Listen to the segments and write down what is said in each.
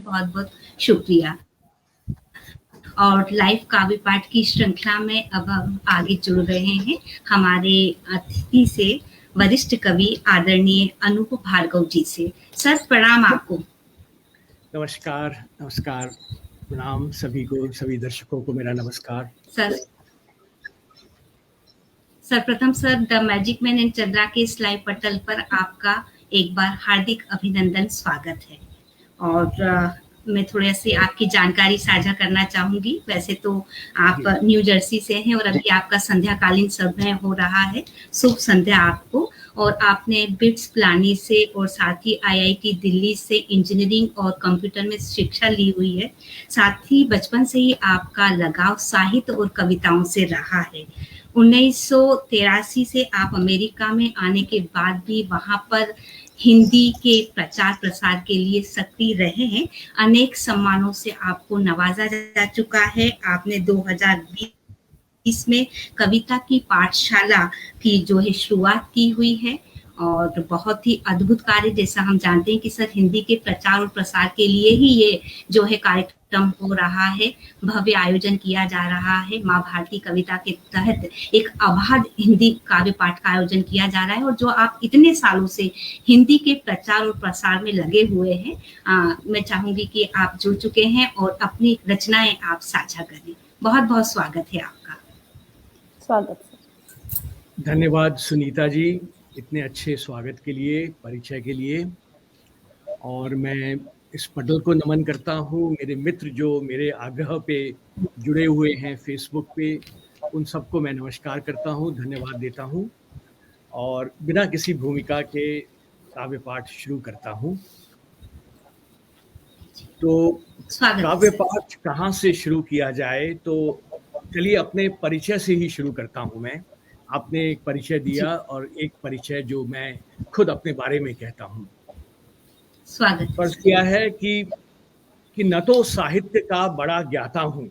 बहुत-बहुत शुक्रिया। और लाइव काव्य पाठ की श्रृंखला में अब हम आगे जुड़ रहे हैं हमारे अतिथि से, वरिष्ठ कवि आदरणीय अनूप भार्गव जी से। सर प्रणाम आपको। नमस्कार, नमस्कार, प्रणाम सभी को, सभी दर्शकों को मेरा नमस्कार। सर्वप्रथम sir, the magic man in Chandra के इस लाइव पटल पर आपका एक बार हार्दिक अभिनंदन, स्वागत है। और मैं थोड़ी सी आपकी जानकारी साझा करना चाहूंगी। वैसे तो आप न्यू जर्सी से हैं और अभी आपका संध्याकालीन समय हो रहा है। शुभ संध्या आपको। और आपने बिट्स पिलानी से और साथ ही आईआईटी दिल्ली से इंजीनियरिंग और कंप्यूटर में शिक्षा ली हुई है। साथ ही बचपन से ही आपका लगाव साहित्य और कविताओं से रहा है। 1983 से आप अमेरिका में आने के बाद भी वहां पर हिंदी के प्रचार प्रसार के लिए सक्रिय रहे हैं। अनेक सम्मानों से आपको नवाजा जा चुका है। आपने 2020 में कविता की पाठशाला की जो है शुरुआत की हुई है और बहुत ही अद्भुत कार्य, जैसा हम जानते हैं कि सर हिंदी के प्रचार और प्रसार के लिए ही ये जो है कार्यक्रम हो रहा है, भव्य आयोजन किया जा रहा है। माँ भारती कविता के तहत एक अबाध हिंदी काव्य पाठ का आयोजन किया जा रहा है और जो आप इतने सालों से हिंदी के प्रचार और प्रसार में लगे हुए हैं, मैं चाहूंगी कि आप जुड़ चुके हैं और अपनी रचनाएं आप साझा करें। बहुत बहुत स्वागत है आपका। स्वागत। धन्यवाद सुनीता जी, इतने अच्छे स्वागत के लिए, परिचय के लिए। और मैं इस पटल को नमन करता हूँ। मेरे मित्र जो मेरे आग्रह पे जुड़े हुए हैं फेसबुक पे, उन सबको मैं नमस्कार करता हूँ, धन्यवाद देता हूँ। और बिना किसी भूमिका के काव्य पाठ शुरू करता हूँ। तो काव्य पाठ कहाँ से शुरू किया जाए, तो चलिए अपने परिचय से ही शुरू करता हूँ मैं। आपने एक परिचय दिया और एक परिचय जो मैं खुद अपने बारे में कहता हूँ। स्वागत। फर्ज किया है कि न तो साहित्य का बड़ा ज्ञाता हूँ,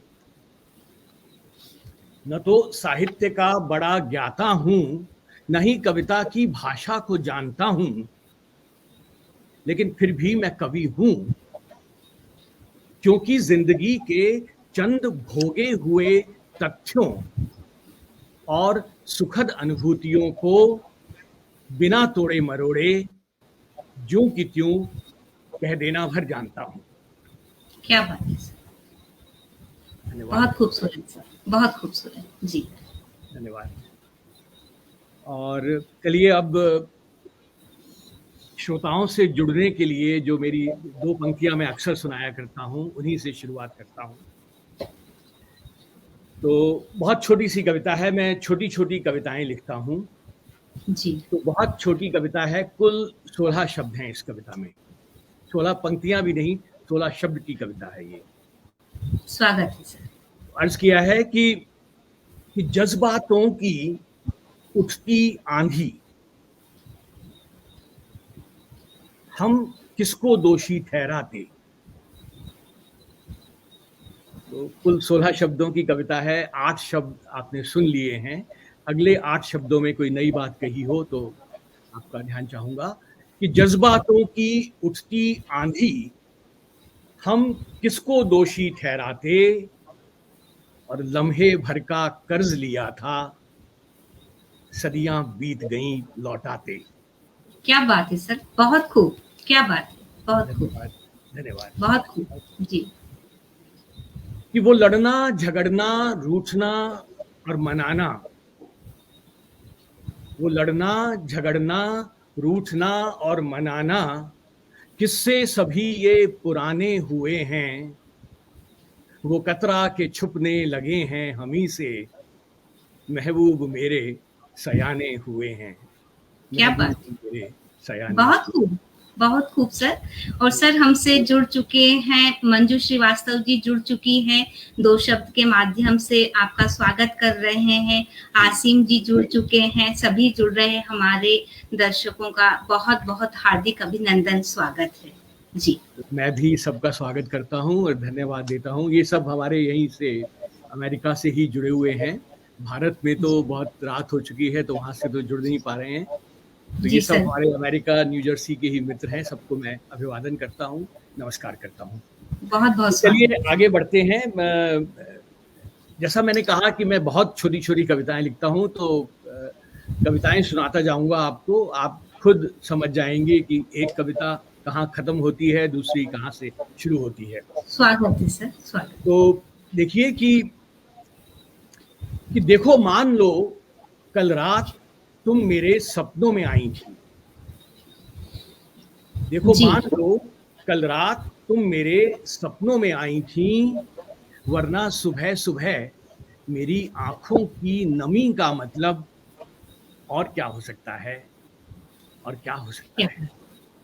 न तो साहित्य का बड़ा ज्ञाता हूँ, न ही कविता की भाषा को जानता हूँ, लेकिन फिर भी मैं कवि हूँ, क्योंकि जिंदगी के चंद भोगे हुए तथ्यों और सुखद अनुभूतियों को बिना तोड़े मरोड़े ज्यों की त्यों कह देना भर जानता हूँ। क्या बात है सर, बहुत खूबसूरत सर, बहुत खूबसूरत जी, धन्यवाद। और चलिए अब श्रोताओं से जुड़ने के लिए जो मेरी दो पंक्तियां मैं अक्सर सुनाया करता हूँ, उन्हीं से शुरुआत करता हूँ। तो बहुत छोटी सी कविता है, मैं छोटी छोटी कविताएं लिखता हूँ जी। तो बहुत छोटी कविता है, कुल 16 शब्द हैं इस कविता में, 16 पंक्तियां भी नहीं, 16 शब्द की कविता है ये। स्वागत है सर। अर्ज किया है कि जज्बातों की उठती आंधी, हम किसको दोषी ठहराते। तो कुल 16 शब्दों की कविता है, 8 शब्द आपने सुन लिए हैं। अगले 8 शब्दों में कोई नई बात कही हो तो आपका ध्यान चाहूंगा कि जज्बातों की उठती आंधी, हम किसको दोषी ठहराते, और लम्हे भर का कर्ज लिया था, सदियां बीत गईं लौटाते। क्या बात है सर, बहुत खूब, क्या बात है, बहुत खूब, धन्यवाद, बहुत खूब जी। कि वो लड़ना झगड़ना रूठना और मनाना, वो लड़ना झगड़ना रूठना और मनाना, किससे सभी ये पुराने हुए हैं, वो कतरा के छुपने लगे हैं हमी से, महबूब मेरे सयाने हुए हैं। क्या बात, मेरे सयाने, बहुत खूब, बहुत खूब सर। और सर हमसे जुड़ चुके हैं मंजू श्रीवास्तव जी, जुड़ चुकी हैं, 2 शब्द के माध्यम से आपका स्वागत कर रहे हैं। आसिम जी जुड़ चुके हैं, सभी जुड़ रहे हैं। हमारे दर्शकों का बहुत बहुत हार्दिक अभिनंदन, स्वागत है जी। मैं भी सबका स्वागत करता हूं और धन्यवाद देता हूं। ये सब हमारे यहीं से अमेरिका से ही जुड़े हुए हैं। भारत में तो बहुत रात हो चुकी है तो वहां से तो जुड़ नहीं पा रहे हैं। तो ये सब हमारे अमेरिका न्यू जर्सी के ही मित्र हैं। सबको मैं अभिवादन करता हूँ, नमस्कार करता हूँ। बहुत बहुत चलिए आगे बढ़ते हैं। जैसा मैंने कहा कि मैं बहुत छोटी छोटी कविताएं लिखता हूं, तो कविताएं सुनाता जाऊंगा आपको, आप खुद समझ जाएंगे कि एक कविता कहाँ खत्म होती है, दूसरी कहाँ से शुरू होती है। स्वागत है सर, स्वागत। तो देखिए कि देखो मान लो कल रात तुम मेरे सपनों में आई थी। देखो जी। मान लो कल रात तुम मेरे सपनों में आई थी, वरना सुबह सुबह मेरी आंखों की नमी का मतलब और क्या हो सकता है, और क्या हो सकता है।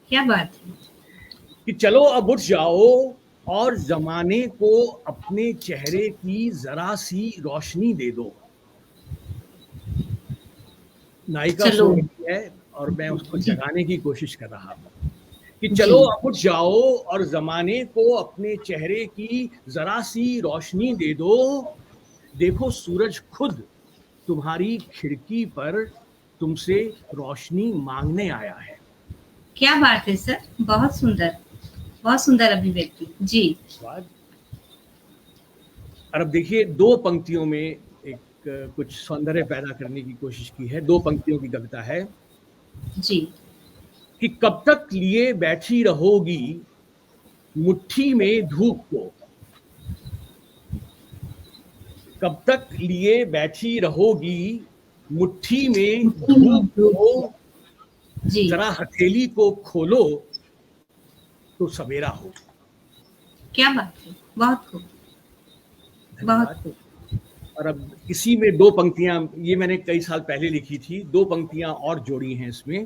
क्या बात है। कि चलो अब उठ जाओ और जमाने को अपने चेहरे की जरा सी रोशनी दे दो। नायिका चलो। सो रही है और मैं उसको जी। जगाने की कोशिश कर रहा हूँ कि जी। चलो अब उठ जाओ और जमाने को अपने चेहरे की जरा सी रोशनी दे दो। देखो सूरज खुद तुम्हारी खिड़की पर तुमसे रोशनी मांगने आया है। क्या बात है सर, बहुत सुंदर अभिव्यक्ति। जी। और अब देखिए दो पंक्तियों में एक कुछ सौंदर्य पैदा करने की कोशिश की है। दो पंक्तियों की कविता है जी। कि कब तक लिए बैठी रहोगी मुट्ठी में धूप को, कब तक लिए बैठी रहोगी मुट्ठी में धूप को, जी। जरा हथेली को खोलो तो सवेरा हो। क्या बात है, बहुत खूब, बहुत खूब। और अब इसी में दो पंक्तियां, ये मैंने कई साल पहले लिखी थी, दो पंक्तियां और जोड़ी हैं इसमें।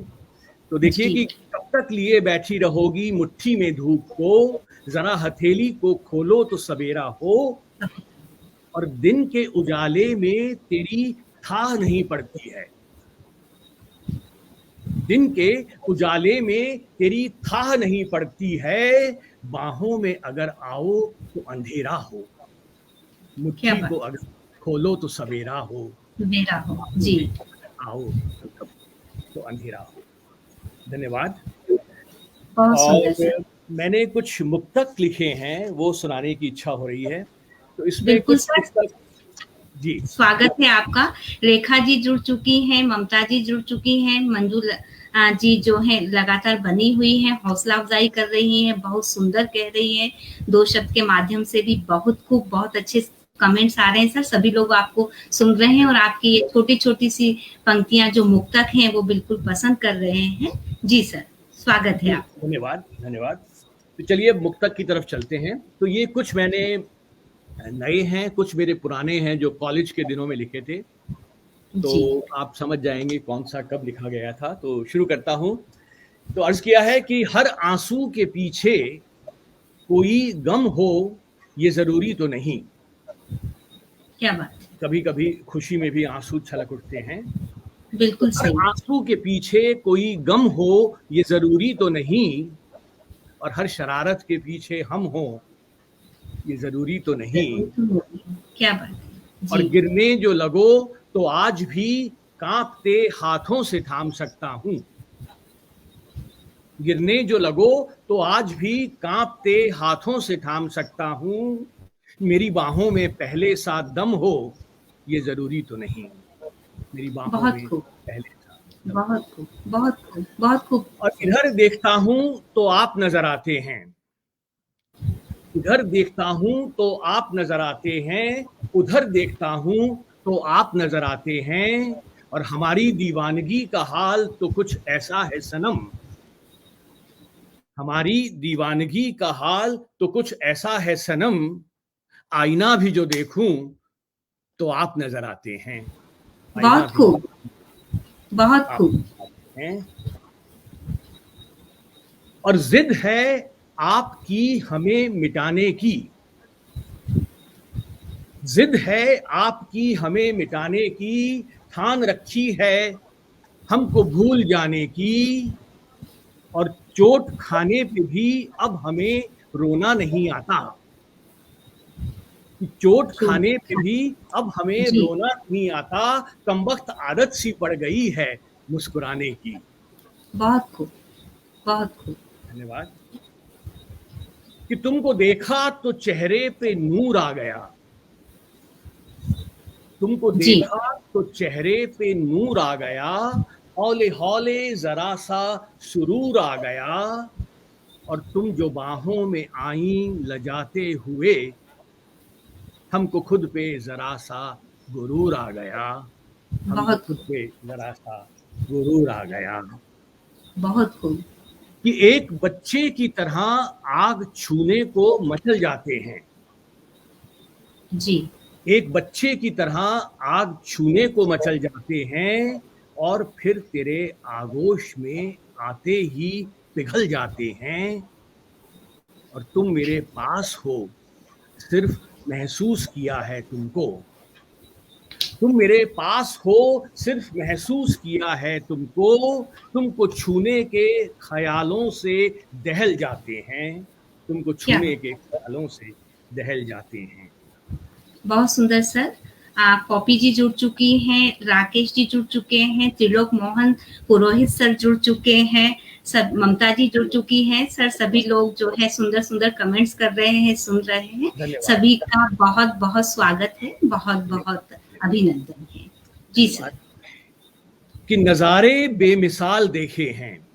तो देखिए कि कब तक लिए बैठी रहोगी मुट्ठी में धूप को, जरा हथेली को खोलो तो सवेरा हो, और दिन के उजाले में तेरी थाह नहीं पड़ती है। दिन के उजाले में तेरी थाह नहीं पड़ती है, बाहों में अगर आओ तो अंधेरा हो, मुट्ठी को अगर खोलो तो सवेरा हो, सवेरा हो। जी। आओ तो अंधेरा हो। धन्यवाद। बहुत और सुंदर। मैंने कुछ मुक्तक लिखे हैं, वो सुनाने की इच्छा हो रही है, तो इसमें बिल्कुल कुछ सर। जी स्वागत है आपका। रेखा जी जुड़ चुकी हैं, ममता जी जुड़ चुकी हैं, मंजू जी जो है लगातार बनी हुई हैं, हौसला अफजाई कर रही हैं, बहुत सुंदर कह रही हैं, दो शब्द के माध्यम से भी बहुत खूब, बहुत अच्छे कमेंट्स आ रहे हैं सर। सभी लोग आपको सुन रहे हैं और आपकी ये छोटी छोटी सी पंक्तियां जो मुक्तक हैं वो बिल्कुल पसंद कर रहे हैं। जी सर, स्वागत है आप। धन्यवाद धन्यवाद। तो चलिए मुक्तक की तरफ चलते हैं। तो ये कुछ मैंने नए हैं, कुछ मेरे पुराने हैं जो कॉलेज के दिनों में लिखे थे, तो आप समझ जाएंगे कौन सा कब लिखा गया था। तो शुरू करता हूं। तो अर्ज किया है कि हर आंसू के पीछे कोई गम हो ये जरूरी तो नहीं। क्या बात है। कभी कभी खुशी में भी आंसू छलक उठते हैं। बिल्कुल तो सही। आंसू के पीछे कोई गम हो ये जरूरी तो नहीं, और हर शरारत के पीछे हम हो ये जरूरी तो नहीं। क्या बात है। और गिरने जो लगो तो आज भी कांपते हाथों से थाम सकता हूं। गिरने जो लगो तो आज भी कांपते हाथों से थाम सकता हूं। मेरी बाहों में पहले सा दम हो ये जरूरी तो नहीं। मेरी बाहों में पहले सा दम। बहुत खूब, बहुत खूब, बहुत खूब। और इधर देखता हूं तो आप नजर आते हैं, इधर देखता हूं तो आप नजर आते हैं, उधर देखता हूं तो आप नजर आते हैं। और हमारी दीवानगी का हाल तो कुछ ऐसा है सनम, हमारी दीवानगी का हाल तो कुछ ऐसा है सनम। आईना भी जो देखूं तो आप नजर आते हैं। बहुत खूब, बहुत खूब। और जिद है आपकी हमें मिटाने की, जिद है आपकी हमें मिटाने की। ठान रखी है हमको भूल जाने की, और चोट खाने पे भी अब हमें रोना नहीं आता। चोट खाने पे भी अब हमें रोना नहीं आता, कमबख्त आदत सी पड़ गई है मुस्कुराने की। बहुत खूब, बहुत खूब। धन्यवाद। कि तुमको देखा तो चेहरे पे नूर आ गया, तुमको जी देखा तो चेहरे पे नूर आ गया, हौले हौले जरा सा सुरूर आ गया, और तुम जो बाहों में आई लजाते हुए, हमको खुद पे जरा सा गुरूर आ गया, हमको बहुत खुद खूब, पे जरा सा गुरूर आ गया। बहुत खूब। कि एक बच्चे की तरह आग छूने को मचल जाते हैं, जी एक बच्चे की तरह आग छूने को मचल जाते हैं, और फिर तेरे आगोश में आते ही पिघल जाते हैं, और तुम मेरे पास हो, सिर्फ महसूस किया है तुमको, तुम मेरे पास हो, सिर्फ महसूस किया है तुमको, तुमको छूने के ख्यालों से दहल जाते हैं, तुमको क्या छूने के ख्यालों से दहल जाते हैं। बहुत सुंदर सर। पॉपी जी जुड़ चुकी हैं, राकेश जी जुड़ चुके हैं, त्रिलोक मोहन पुरोहित सर जुड़ चुके हैं, सब ममता जी जुड़ चुकी हैं। सर सभी लोग जो है सुंदर सुंदर कमेंट्स कर रहे हैं, सुन रहे हैं। धन्यवाद। सभी का बहुत बहुत स्वागत है, बहुत बहुत अभिनंदन है। जी सर। धन्यवाद। कि नजारे बेमिसाल देखे हैं,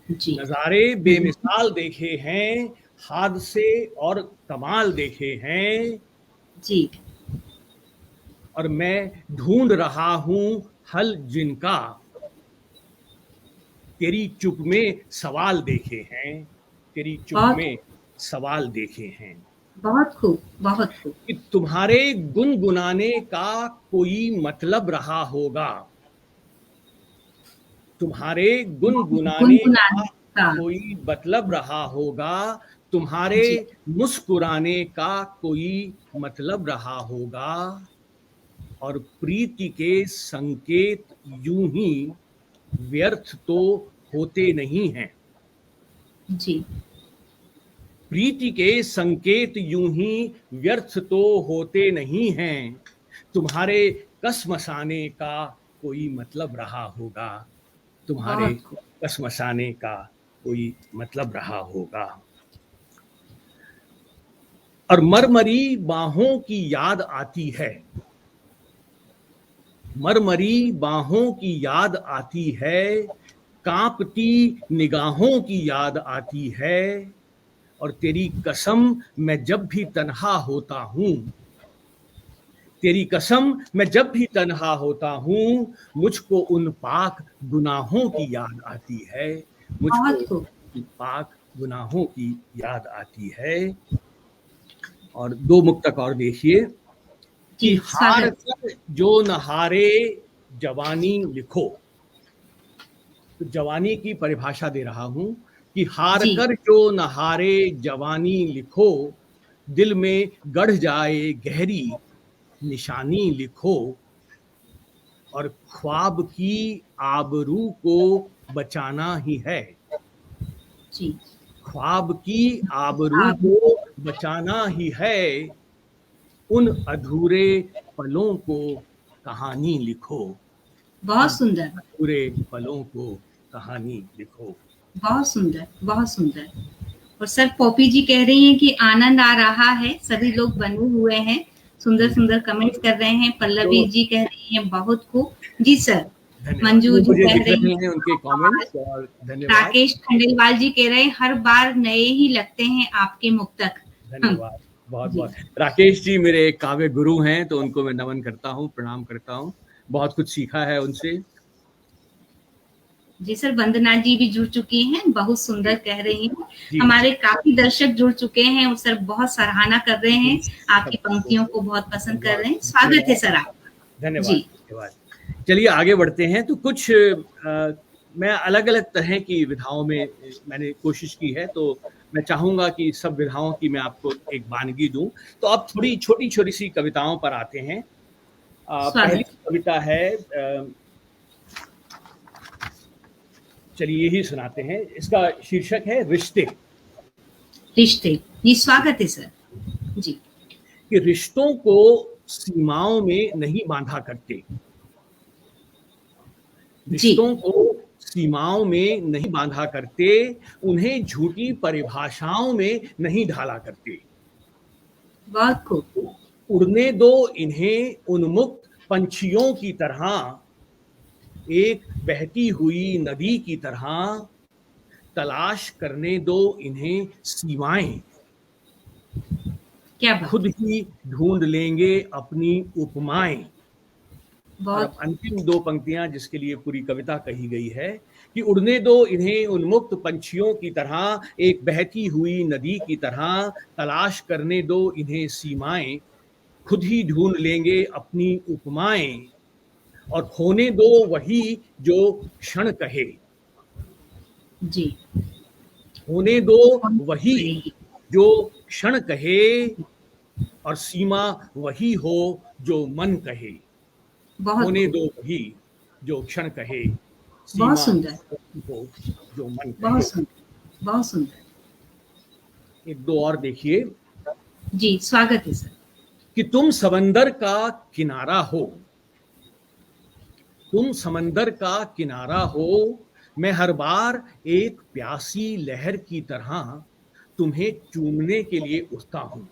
जी नजारे बेमिसाल देखे हैं, हादसे और कमाल देखे हैं, जी और मैं ढूंढ रहा हूं हल जिनका, तेरी चुप में सवाल देखे हैं, तेरी चुप बहुत में सवाल देखे हैं। बहुत खूब, बहुत खूब। कि तुम्हारे गुनगुनाने का कोई मतलब रहा होगा, तुम्हारे गुनगुनाने का गुनगुनाने का। कोई मतलब रहा होगा, तुम्हारे जी मुस्कुराने का कोई मतलब रहा होगा, और प्रीति के संकेत यूं ही व्यर्थ तो होते नहीं हैं, जी प्रीति के संकेत यूं ही व्यर्थ तो होते नहीं हैं, तुम्हारे कसमसाने का कोई मतलब रहा होगा, तुम्हारे बहुत खूब। कसमसाने का कोई मतलब रहा होगा। और मरमरी बाहों की याद आती है, मरमरी बाहों की याद आती है, कांपती निगाहों की याद आती है, और तेरी कसम मैं जब भी तन्हा होता हूं, तेरी कसम मैं जब भी तन्हा होता हूं, मुझको उन पाक गुनाहों की याद आती है, मुझको बहुत खूब। उन पाक गुनाहों की याद आती है। और दो मुक्तक और देखिए। जी कि हार स्वागत। कर जो न हारे जवानी लिखो, तो जवानी की परिभाषा दे रहा हूं कि हार जी कर जो न हारे जवानी लिखो, दिल में गढ़ जाए गहरी निशानी लिखो, और ख्वाब की आबरू को बचाना ही है, जी ख्वाब की आबरू आप को बचाना ही है, उन अधूरे पलों को कहानी लिखो, बहुत उन सुंदर, अधूरे पलों को कहानी लिखो। बहुत सुंदर, बहुत सुंदर। और सर पॉपी जी कह रही हैं कि आनंद आ रहा है, सभी लोग बने हुए हैं, सुंदर सुंदर कमेंट्स कर रहे हैं। पल्लवी तो जी कह रही हैं बहुत खूब। जी सर। धन्यवाद, मंजू वो जी मुझे कह दिख रही रहे हैं हैं उनके आभार। कमेंट्स, और धन्यवाद। राकेश खंडेलवाल जी कह रहे हैं हर बार नए ही लगते हैं आपके मुक्तक। धन्यवाद, बहुत जी बहुत। राकेश जी मेरे एक काव्य गुरु हैं, तो उनको मैं नमन करता हूँ, प्रणाम करता हूँ, बहुत कुछ सीखा है उनसे। जी सर। वंदना जी भी जुड़ चुकी हैं, बहुत सुंदर कह रही हैं। जी हमारे काफी दर्शक जुड़ चुके हैं, वो सर बहुत सराहना कर रहे जी, हैं, आपकी सबको पंक्तियों को बहुत पसंद कर बहुत रहे हैं। स्वागत है धन्यवाद, सर आपका। धन्यवाद, जी धन्यवाद। चलिए आगे बढ़ते हैं। तो कुछ मैं अलग अलग तरह की विधाओं में मैंने कोशिश की है, तो मैं चाहूंगा कि सब विधाओं की मैं आपको एक वानगी दूं। तो अब थोड़ी छोटी छोटी सी कविताओं पर आते हैं। पहली स्वागत। कविता है, चलिए यही सुनाते हैं। इसका शीर्षक है रिश्ते। रिश्ते। जी स्वागत है सर। जी कि रिश्तों को सीमाओं में नहीं बांधा करते, जी रिश्तों को सीमाओं में नहीं बांधा करते, उन्हें झूठी परिभाषाओं में नहीं ढाला करते। बहुत खूब। उड़ने दो इन्हें उन्मुक्त पंछियों की तरह, एक बहती हुई नदी की तरह, तलाश करने दो इन्हें सीमाएं, क्या बात खुद है। ही ढूंढ लेंगे अपनी उपमाएं। और अब बहुत अंतिम दो पंक्तियां जिसके लिए पूरी कविता कही गई है कि उड़ने दो इन्हें उन्मुक्त पंछियों की तरह, एक बहती हुई नदी की तरह, तलाश करने दो इन्हें सीमाएं, खुद ही ढूंढ लेंगे अपनी उपमाएं, और होने दो वही जो क्षण कहे। जी। होने दो वही पड़ेगी। जो क्षण कहे, और सीमा वही हो जो मन कहे। बहुत होने खूब। दो वही जो क्षण कहे, बहुत सीमा सुंदर। वही हो जो मन कहे। बहुत सुंदर। बहुत सुंदर। एक दो और देखिए जी, स्वागत है सर। कि तुम समंदर का किनारा हो, तुम समंदर का किनारा हो, मैं हर बार एक प्यासी लहर की तरह तुम्हें चूमने के लिए उठता हूं।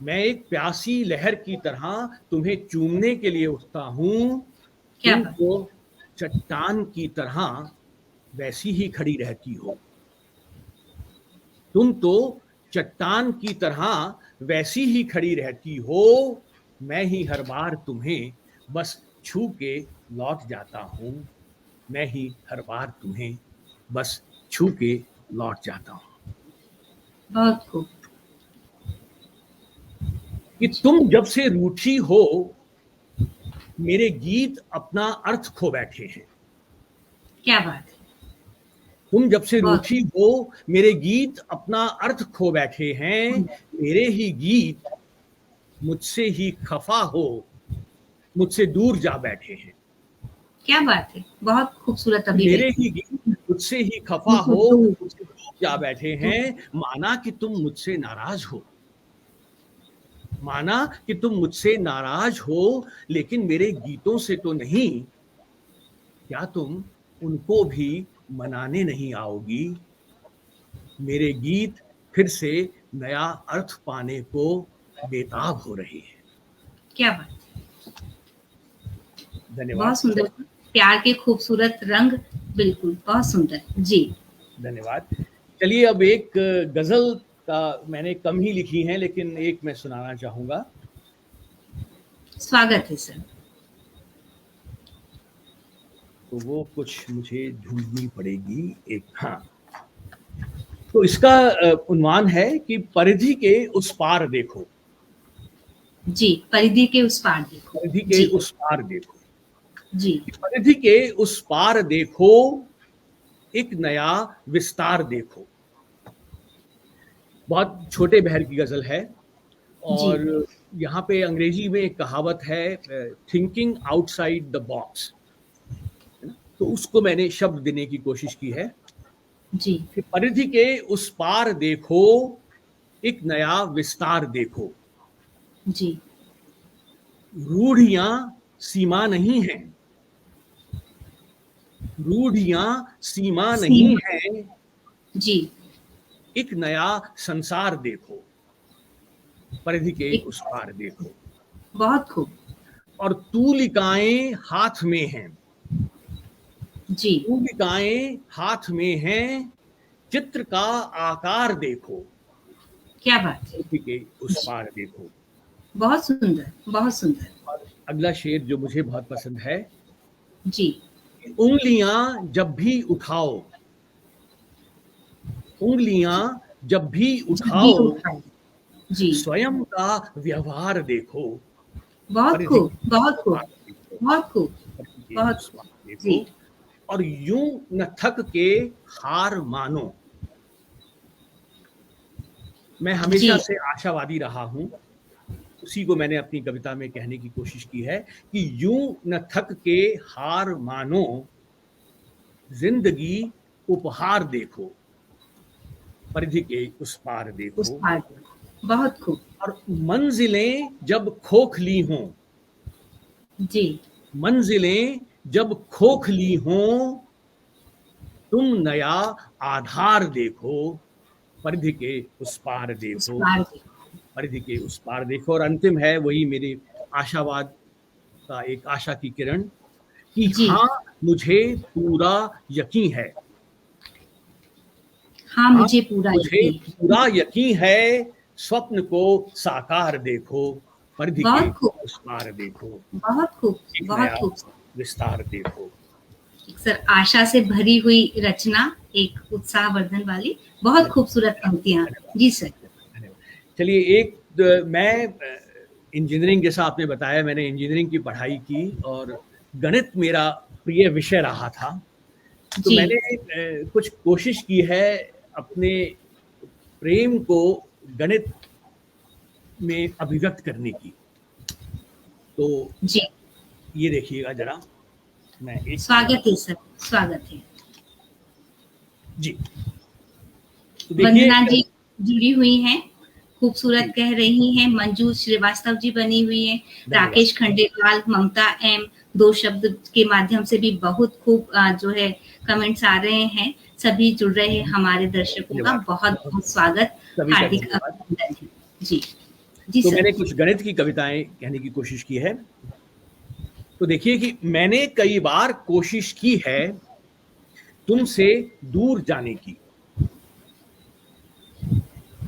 मैं एक प्यासी लहर की तरह तुम्हें चूमने के लिए उठता हूं। क्या तुम बात। तो चट्टान की तरह वैसी ही खड़ी रहती हो। तुम तो चट्टान की तरह वैसी ही खड़ी रहती हो, मैं ही हर बार तुम्हें बस छू के लौट जाता हूं। मैं ही हर बार तुम्हें बस छू के लौट जाता हूं। बहुत खूब। कि तुम जब से रूठी हो, मेरे गीत अपना अर्थ खो बैठे हैं। क्या बात है। तुम जब से बहुत रूठी हो, मेरे गीत अपना अर्थ खो बैठे हैं। सुंदर। मेरे ही गीत मुझसे ही खफा हो, मुझसे दूर जा बैठे हैं। क्या बात है। बहुत खूबसूरत मेरे अभिव्यक्ति। ही गीत मुझसे ही खफा मुझसे हो, दूर। मुझसे दूर जा बैठे हैं। माना कि तुम मुझसे नाराज हो, माना कि तुम मुझसे नाराज हो, लेकिन मेरे गीतों से तो नहीं। क्या तुम उनको भी मनाने नहीं आओगी? मेरे गीत फिर से नया अर्थ पाने को बेताब हो रहे हैं। क्या बात है। धन्यवाद। बहुत सुंदर। प्यार के खूबसूरत रंग। बिल्कुल, बहुत सुंदर। जी। धन्यवाद। चलिए अब एक गजल का मैंने कम ही लिखी है, लेकिन एक मैं सुनाना चाहूंगा। स्वागत है सर। तो वो कुछ मुझे ढूंढनी पड़ेगी एक। हाँ, तो इसका उन्वान है कि परिधि के उस पार देखो। जी, परिधि के उस पार देखो। परिधि के जी। उस पार देखो। जी। परिधि के उस पार देखो, एक नया विस्तार देखो। बहुत छोटे बहर की गजल है। जी। और यहाँ पे अंग्रेजी में एक कहावत है, थिंकिंग आउटसाइड द बॉक्स, है ना? तो उसको मैंने शब्द देने की कोशिश की है जी। कि परिधि के उस पार देखो, एक नया विस्तार देखो। जी। रूढ़ियां सीमा नहीं है, रूढ़ियां सीमा नहीं सीमा। है, जी। एक नया संसार देखो। परिधि के एक। उस पार देखो। बहुत खूब। और तूलिकाएं हाथ में हैं, जी। तूलिकाएं हाथ में हैं, चित्र का आकार देखो। क्या बात है। परिधि के उस जी। पार देखो। बहुत सुंदर। बहुत सुंदर। और अगला शेर जो मुझे बहुत पसंद है, जी। उंगलियां जब भी उठाओ, उंगलियां जब भी जब भी उठाओ, उठाए। जी। स्वयं का व्यवहार देखो। बहुत परिधि खूब। के बहुत उस खूब। पार देखो। बहुत खूब। परिधि के बहुत उस खूब। पार देखो। जी। और यूं न थक के हार मानो। मैं हमेशा जी। से आशावादी रहा हूं, उसी को मैंने अपनी कविता में कहने की कोशिश की है कि यूं न थक के हार मानो, जिंदगी उपहार देखो। परिधि के उस पार उस देखो। पार देखो। बहुत खूब। और मंजिलें जब खोखली हों, जी। मंजिलें जब खोखली हो तुम नया आधार देखो, परिधि के उस पार उस देखो, पार देखो। परिधि के उस पार देखो। और अंतिम है वही मेरे आशावाद का एक आशा की किरण कि जी हाँ, मुझे पूरा यकीन है, हाँ, हाँ, मुझे पूरा मुझे यकीन है। पूरा यकीन है, स्वप्न को साकार देखो, परिधि के बहुत खूब, उस पार देखो, बहुत खूब, एक बहुत नया खूब। विस्तार देखो। सर, आशा से भरी हुई रचना, एक उत्साहवर्धन वाली, बहुत खूबसूरत पंक्तियां। धन्यवाद, जी सर। धन्यवाद। चलिए, मैं इंजीनियरिंग, जैसा आपने बताया, मैंने इंजीनियरिंग की पढ़ाई की और गणित मेरा प्रिय विषय रहा था। तो जी मैंने कुछ कोशिश की है अपने प्रेम को गणित में अभिव्यक्त करने की। तो जी, ये देखिएगा जरा, मैं एक स्वागत है सर, स्वागत है। जी, तो देखिए। वंदना जी जुड़ी हुई हैं, खूबसूरत जी, कह रही हैं। मंजू श्रीवास्तव जी बनी हुई हैं। धन्यवाद। राकेश खंडेलवाल, ममता एम, दो शब्द के माध्यम से भी बहुत खूब जो है कमेंट्स आ रहे हैं। सभी जुड़ रहे हैं। हमारे दर्शकों का धन्यवाद, बहुत बहुत स्वागत, सभी का हार्दिक धन्यवाद। अभिनंदन है। जी जी तो सर। मैंने कुछ गणित की कविताएं कहने की कोशिश की है। तो देखिए कि मैंने कई बार कोशिश की है तुमसे दूर जाने की,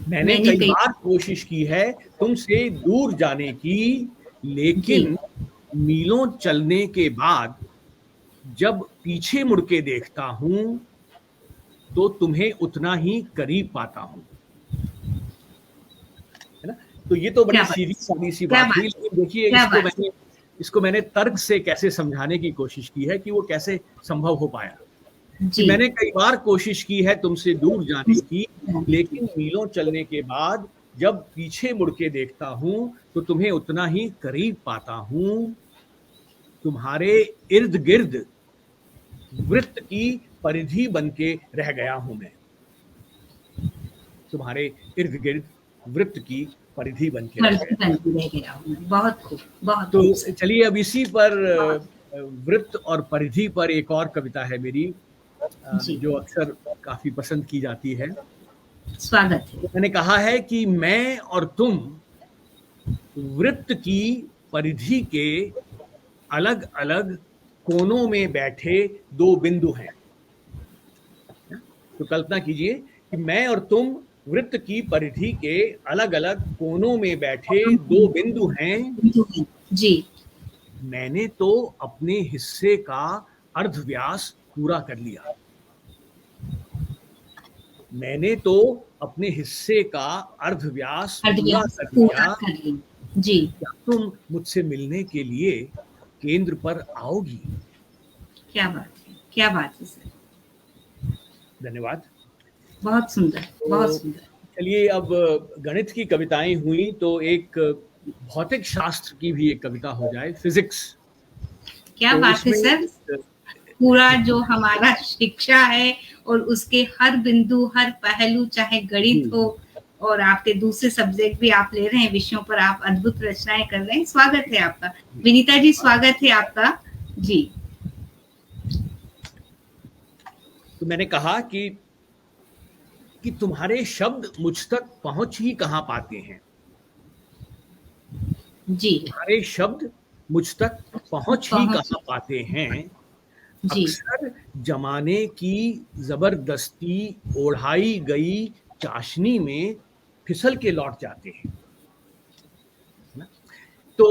मैंने मैंने कई कई बार कोशिश की है तुमसे दूर जाने की, जी लेकिन मीलों चलने के बाद जब पीछे मुड़ के देखता हूं तो तुम्हें उतना ही करीब पाता हूं। है ना? तो ये तो बड़ी क्या बात, सीधी सादी सी क्या बात हुई, बात, लेकिन देखिए क्या बात। इसको मैंने तर्क से कैसे समझाने की कोशिश की है कि वो कैसे संभव हो पाया। कि जी मैंने कई बार कोशिश की है तुमसे दूर जाने की, लेकिन मीलों चलने के बाद जब पीछे मुड़ के देखता हूं तो तुम्हें उतना ही करीब पाता हूं। तुम्हारे इर्द गिर्द वृत्त की परिधि बन के रह गया हूं मैं, तुम्हारे इर्द गिर्द वृत्त की परिधि बन के रह मर्जी गया। बनती रह गया हूँ मैं। बहुत खूब, बहुत तो खूब सर। चलिए, अब इसी पर बहुत वृत्त और परिधि पर एक और कविता है मेरी, जी, जो अक्सर काफी पसंद की जाती है। स्वागत है। तो मैंने कहा है कि मैं और तुम वृत्त की परिधि के अलग अलग कोनों में बैठे दो बिंदु हैं। तो कल्पना कीजिए कि मैं और तुम वृत्त की परिधि के अलग अलग कोनों में बैठे दो बिंदु हैं। जी मैंने तो अपने हिस्से का अर्धव्यास पूरा कर लिया, मैंने तो अपने हिस्से का अर्धव्यास पूरा अभ्यास कर पूरा लिया। कर ली। जी, क्या तुम मुझसे मिलने के लिए केंद्र पर आओगी? क्या बात है, क्या बात है सर। धन्यवाद। बहुत सुंदर, बहुत तो सुंदर। चलिए, अब गणित की कविताएं हुई तो एक भौतिक शास्त्र की भी एक कविता हो जाए, फिजिक्स। क्या तो बात है उसमें सर। पूरा जो हमारा शिक्षा है और उसके हर बिंदु, हर पहलू, चाहे जी, गणित हो और आपके दूसरे सब्जेक्ट भी आप ले रहे हैं, विषयों पर आप अद्भुत रचनाएं कर रहे हैं। स्वागत है आपका। जी, विनीता जी, स्वागत है आपका। जी तो मैंने कहा कि तुम्हारे शब्द मुझ तक पहुंच ही कहाँ पाते हैं, जी तुम्हारे शब्द मुझ तक पहुंच ही पहुंच। कहाँ पाते हैं। जी अक्सर जमाने की जबरदस्ती ओढ़ाई गई चाशनी में फिसल के लौट जाते हैं। है ना? तो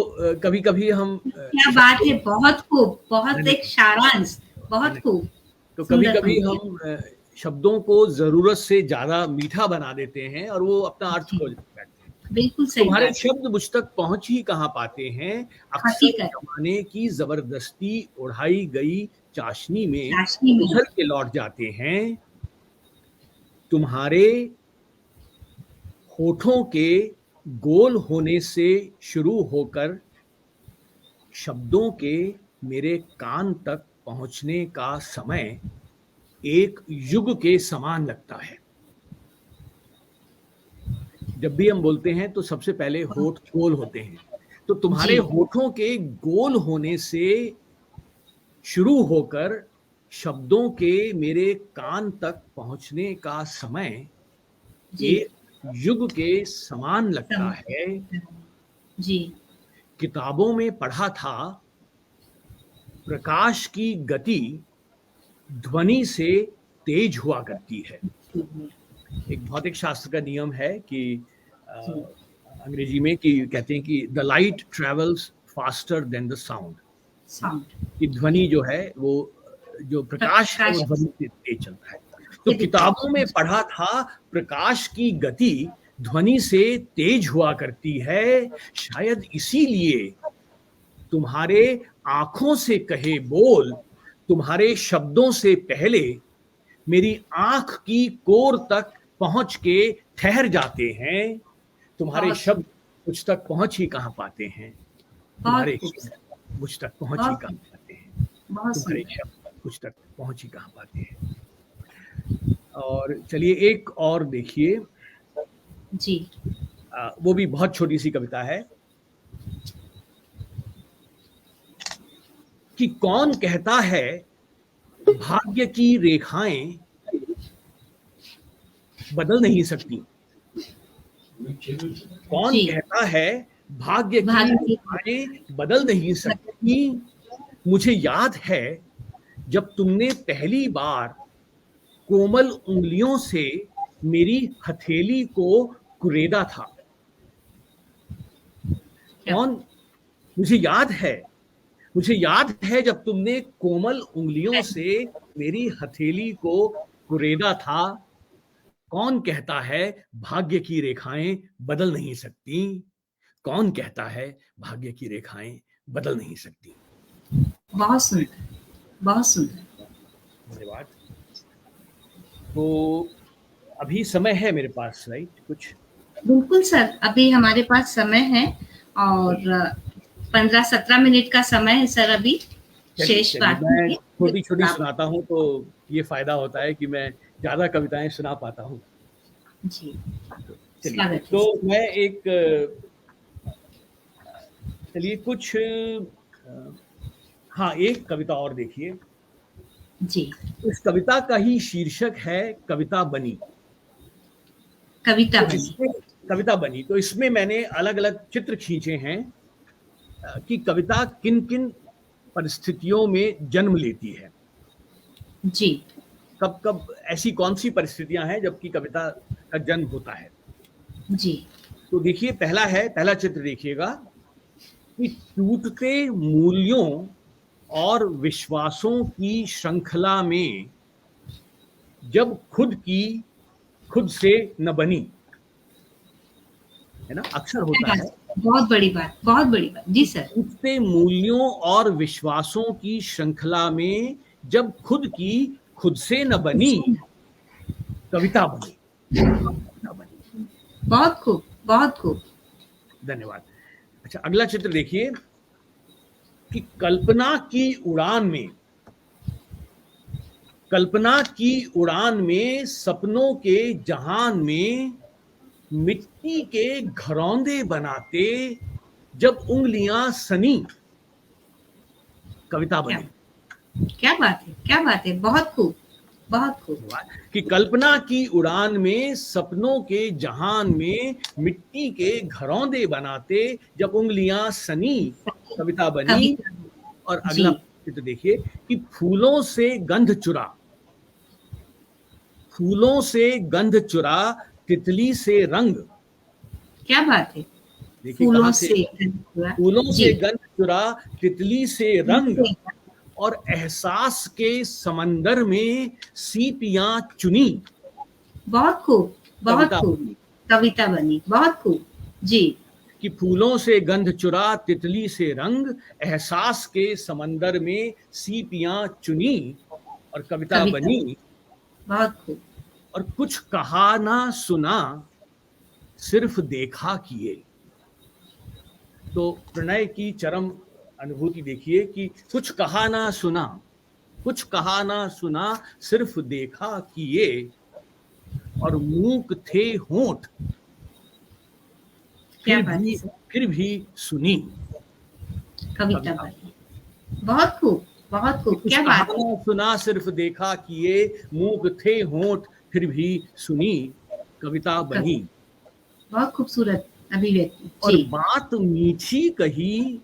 कभी कभी हम क्या बात है, शब्दों बहुत खूब, बहुत एक धन्यवाद, सारांश, बहुत धन्यवाद। खूब। तो कभी सुंदर कभी पंक्तियां। हम शब्दों को जरूरत से ज्यादा मीठा बना देते हैं और वो अपना अर्थ जी खो बैठते हैं। बिल्कुल सही तुम्हारे बात है। शब्द मुझ तक पहुंच ही कहाँ पाते हैं, अक्सर हकीकत जमाने की जबरदस्ती उड़ाई गई चाशनी में चाशनी में। उछल के लौट जाते हैं। तुम्हारे होठों के गोल होने से शुरू होकर शब्दों के मेरे कान तक पहुंचने का समय एक युग के समान लगता है। जब भी हम बोलते हैं तो सबसे पहले होठ गोल होते हैं, तो तुम्हारे जी होठों के गोल होने से शुरू होकर शब्दों के मेरे कान तक पहुंचने का समय जी एक युग के समान लगता है। जी किताबों में पढ़ा था प्रकाश की गति ध्वनि से तेज हुआ करती है। एक भौतिक शास्त्र का नियम है कि अंग्रेजी में कि कहते हैं कि the light travels faster than the sound. Sound कि ध्वनि जो है वो जो प्रकाश है वो ध्वनि से तेज चलता है। तो किताबों में पढ़ा था प्रकाश की गति ध्वनि से तेज हुआ करती है। शायद इसीलिए तुम्हारे आंखों से कहे बोल तुम्हारे शब्दों से पहले मेरी आंख की कोर तक पहुंच के ठहर जाते हैं। तुम्हारे शब्द मुझ तक पहुंच ही कहाँ पाते हैं। तुम्हारे शब्द मुझ तक पहुंच ही कहाँ पाते हैं। तुम्हारे शब्द मुझ तक पहुंच ही कहाँ पाते हैं। और चलिए एक और देखिए जी। वो भी बहुत छोटी सी कविता है कि कौन कहता है भाग्य की रेखाएं बदल नहीं सकती। कौन कहता है भाग्य की रेखाएं बदल नहीं सकती। मुझे याद है जब तुमने पहली बार कोमल उंगलियों से मेरी हथेली को कुरेदा था। कौन मुझे याद है जब तुमने कोमल उंगलियों से मेरी हथेली को कुरेदा था। कौन कहता है भाग्य की रेखाएं बदल नहीं सकती। कौन कहता है भाग्य की रेखाएं बदल नहीं सकती। बहुत सुंदर, बहुत सुंदर। धन्यवाद। तो अभी समय है मेरे पास, राइट? कुछ बिल्कुल सर, अभी हमारे पास समय है और 15-17 मिनट का समय है सर अभी शेष बात। मैं छोटी छोटी सुनाता हूँ तो ये फायदा होता है कि मैं ज्यादा कविताएं सुना पाता हूँ। जी चलिए, तो मैं एक चलिए कुछ हाँ एक कविता और देखिए जी। इस कविता का ही शीर्षक है कविता बनी। कविता बनी। तो इसमें मैंने अलग अलग चित्र खींचे हैं कि कविता किन किन परिस्थितियों में जन्म लेती है। जी। कब कब ऐसी कौन सी परिस्थितियां हैं जबकि कविता का जन्म होता है। जी। तो देखिए पहला चित्र देखिएगा कि टूटते मूल्यों और विश्वासों की श्रृंखला में जब खुद से न बनी, है ना, अक्सर होता है। बहुत बड़ी बात जी सर। टूटते मूल्यों और विश्वासों की श्रृंखला में जब खुद से न बनी कविता बनी। बहुत खूब, बहुत खूब। धन्यवाद। अच्छा, अगला चित्र देखिए कि कल्पना की उड़ान में सपनों के जहान में मिट्टी के घरौंदे बनाते जब उंगलियां सनी कविता बनी। क्या बात है। बहुत खूब, बहुत खूब। कि कल्पना की उड़ान में सपनों के जहान में मिट्टी के घरौंदे बनाते जब उंगलियां सनी कविता बनी। और अगला चित्र देखिए कि फूलों से गंध चुरा तितली से रंग। क्या बात है। देखिए फूलों से गंध चुरा तितली से रंग और एहसास के समंदर में सीपियां चुनी। बहुत खूब, बहुत खूब। कविता बनी। बहुत खूब जी। कि फूलों से गंध चुरा तितली से रंग एहसास के समंदर में सीपियां चुनी और कविता बनी। बहुत खूब। और कुछ कहा ना सुना सिर्फ देखा किए। तो प्रणय की चरम अनुभूति देखिए कि कुछ कहा ना सुना सिर्फ देखा किए और मूक थे होंठ फिर भी सुनी कविता बनी। बहुत खूब, बहुत खूब, कुछ क्या कहा बात है। ना सुना सिर्फ देखा किए, मूक थे होंठ फिर भी सुनी, कविता बनी। बहुत खूबसूरत अभिव्यक्ति और जी। बात मीठी कही,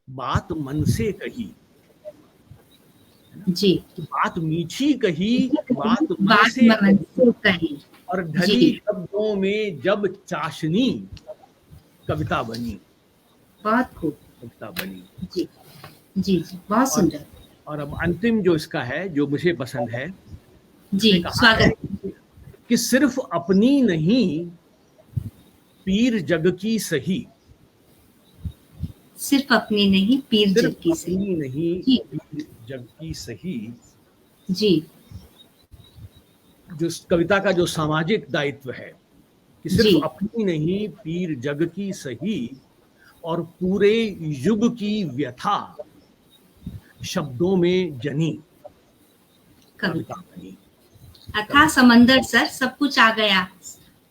बात मन से कही, है ना? जी, बात मीठी कही, बात मन बात से मन कही, से कही। और जी, ढली शब्दों में जब चाशनी, कविता बनी, बहुत खूब। कविता बनी। जी, जी, जी, बहुत और सुंदर। और अब अंतिम जो इसका है, जो मुझे पसंद है, जी, उसमें कहा है स्वागत। कि सिर्फ अपनी नहीं, पीर जग की सही, सिर्फ अपनी नहीं, पीर सिर्फ जग की सही। अपनी नहीं, जी, पीर जग की सही। जी, जो कविता का जो सामाजिक दायित्व है कि सिर्फ जी, अपनी नहीं, पीर जग की सही, और पूरे युग की व्यथा शब्दों में जनी, कविता कविता। बनी, अथाह कविता। समंदर सर, सब कुछ आ गया।